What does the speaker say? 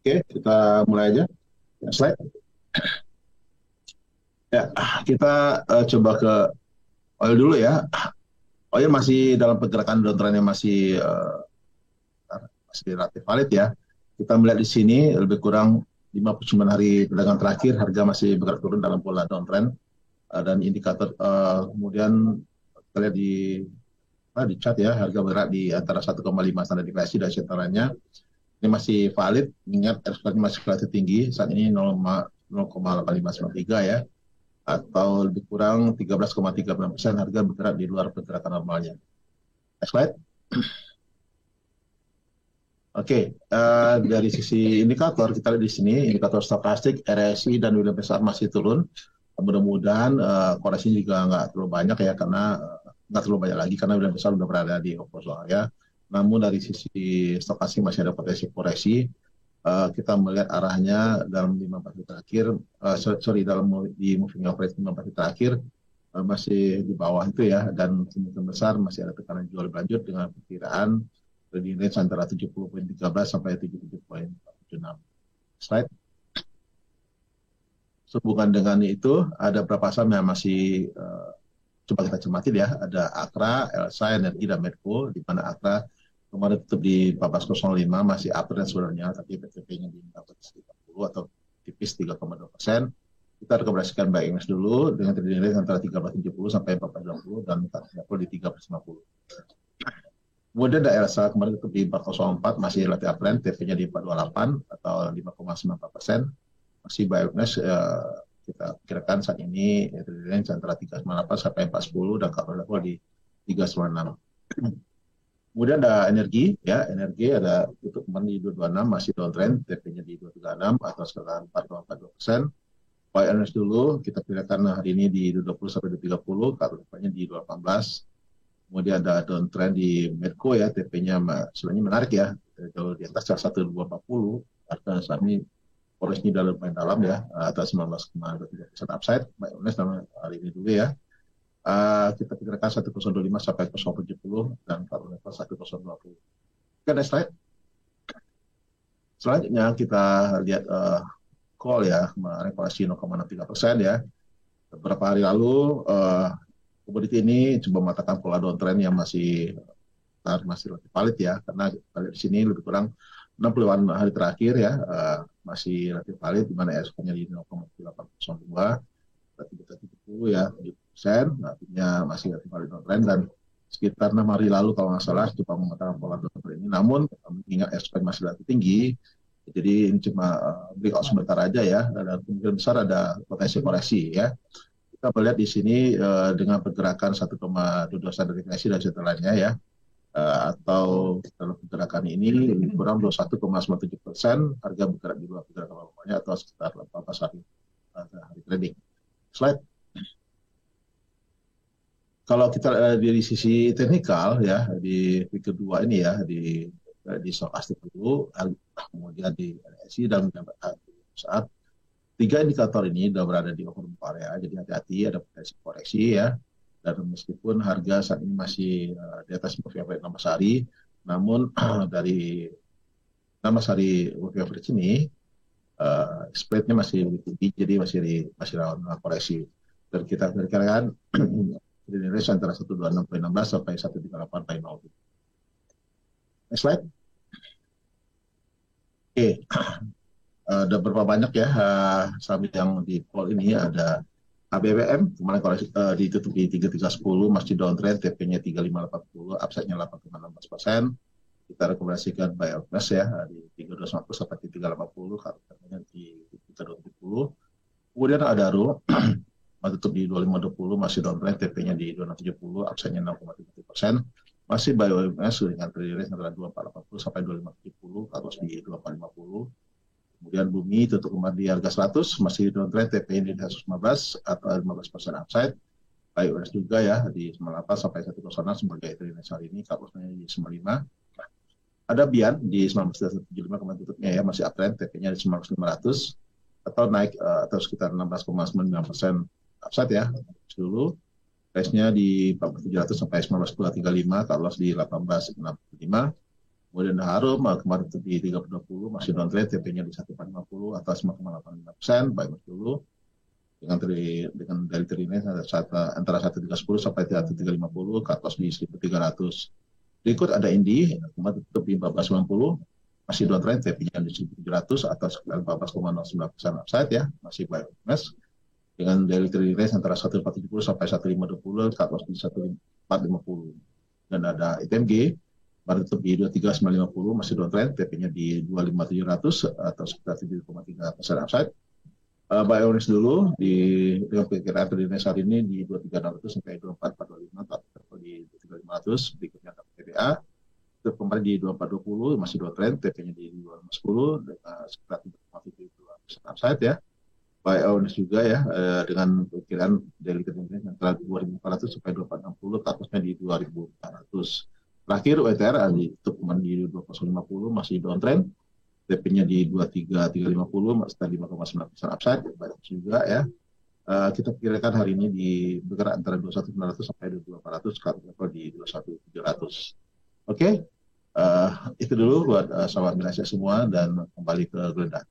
Oke, kita mulai aja. Slide. Ya, kita coba ke oil dulu ya. Oil masih dalam pergerakan downtrend yang masih relatif valid ya. Kita melihat di sini lebih kurang 59 hari perdagangan terakhir harga masih bergerak turun dalam pola downtrend. Dan indikator kemudian kita lihat di chart ya, harga bergerak di antara 1,5 standar deviasi dan sentralnya ini masih valid, ingat ekspektasi masih relatif tinggi, saat ini 0,8593 ya, atau lebih kurang 13,36% harga bergerak di luar pergerakan normalnya. Next slide. Oke, dari sisi indikator kita lihat di sini indikator stokastik, RSI dan Williams besar masih turun. Mudah-mudahan koreksi juga nggak terlalu banyak ya, karena nggak terlalu banyak lagi karena Williams besar sudah berada di opposite ya. Namun dari sisi stokastik masih ada potensi koreksi. Kita melihat arahnya dalam 15 hari terakhir, di moving average 15 hari terakhir masih di bawah itu ya, dan kemungkinan besar masih ada tekanan jual berlanjut dengan perkiraan trading range antara 70.13 sampai 77.46. Slide. Sehubungan dengan itu, ada beberapa saham yang masih coba kita cermati ya. Ada Akra, Elsa, Energi, dan Medco, di mana Akra kemarin tutup di 14.05, masih uptrend sebenarnya, tapi PTP-nya di 14.30 atau tipis 3,2%. Kita rekomendasikan buy Index dulu dengan trading range antara 13.70 sampai 14.20 dan level di 13.50. Kemudian ada Elsa kemarin tutup di 404, masih relatif uptrend, TP-nya di 428 atau 5,94%. Masih buy Index kita kirakan saat ini trading range antara 398 sampai 410 dan cover level di 396. Kemudian ada energi, ya energi ada tutup kemarin di 226, masih downtrend, TP-nya di 236 atau sekitar 4,42%. Buy earnings dulu, kita kirakan hari ini di 220 sampai 230, cover levelnya di 218. Kemudian ada downtrend di Medco ya, TP-nya sebenarnya menarik ya, jauh di atas 1240, harga saat ini koreksinya lumayan dalam ya, atas 19,23% upside. Buy earnings hari ini dulu ya. Kita perkirakan 1025 sampai 1070 dan cover level 1020. Oke, next slide. Selanjutnya kita lihat call ya, kemarin koreksi 0,63% ya. Beberapa hari lalu komoditi ini coba mematahkan pola downtrend yang masih relatif valid ya, karena kita lihat di sini lebih kurang 60-an hari terakhir ya, masih relatif valid, di mana ESP-nya di 0,802, berarti kita 70 ya, 70%, artinya masih relatif valid downtrend, dan sekitar 6 hari lalu kalau nggak salah coba mematahkan pola downtrend ini. Namun mengingat ESP masih relatif tinggi, jadi ini cuma breakout sebentar aja ya, dan kemungkinan besar ada potensi koreksi ya. Kita melihat di sini dengan pergerakan 1,22 standar deviasi dan setelahnya ya, atau dalam pergerakan ini kurang 21,97%, harga bergerak di luar pergerakan normalnya atau sekitar 14 hari trading. Slide. Kalau kita dari sisi teknikal ya, di week kedua ini ya, di stokastik dulu, kemudian di RSI dan saat tiga indikator ini sudah berada di overbought area, jadi hati-hati, ada potensi koreksi ya. Dan meskipun harga saat ini masih di atas moving average 16 hari, namun dari 16 hari moving average ini spreadnya masih lebih tinggi, jadi masih rawan koreksi. Dan kita perkirakan trading range antara 126.16 sampai 138.0. Next slide. Oke. Ada berapa banyak ya saham yang di call ini. Ada HBWM kemarin koreksi ditutup di 3310, masih downtrend, TP-nya 3580, upside-nya 8,16%. Kita rekomendasikan buy Outness ya di 3250 sampai 380, harganya di 3270. Kemudian ada Adaro tutup di 2520, masih downtrend, TP-nya di 2670, upside-nya 6,3%. Masih buy OMS dengan trading range antara 2480 sampai 2570, harus di 2450. Kemudian Bumi tutup kemarin di harga 100, masih downtrend, TP-nya di 115 atau 15% upside. Buy OMS juga ya di 98 sampai 106 sebagai trading range hari ini, kapusnya di 95. Ada Bian di 1975 kemarin tutupnya ya, masih uptrend, TP-nya di 19.500 atau naik atau sekitar 16,99% upside ya dulu. Price-nya di 14.700 sampai 19.235, kalau di 18.65. Kemudian Harum kemarin itu di 3020 masih downtrend, TP-nya di 1450 atas 5,85%, buy dulu dengan dari terima antara 1310 sampai 1350, cut loss di 1300. Berikut ada Indi, kemarin tutup di 1490, masih downtrend, TP-nya di 1700 atau 14,09% upside ya, masih buy dengan daily trading range antara 1470 sampai 1520, cut loss di 1450. Dan ada ITMG baru tutup di 23950, masih downtrend, TP-nya di 25700 atau sekitar 7,3% upside. Buy orange dulu dengan perkiraan trading range hari ini di 23600 sampai 24425, atau di 23500. Berikutnya ada PBA kemarin di 2420 masih downtrend, TP-nya di 2510 dengan sekitar 3,72% upside ya. Buy orange juga ya, dengan perkiraan daily trading range antara 2400 sampai 2460, atasnya di 2400. Terakhir WTR ditutup kemarin di 2050 masih downtrend, TP-nya di 23350, sekitar 5,9% upside, banyak juga ya. Kita perkirakan hari ini bergerak antara 21900 sampai 2400, kalau level di 21700. Oke, itu dulu buat sahabat Malaysia semua, dan kembali ke Geledah.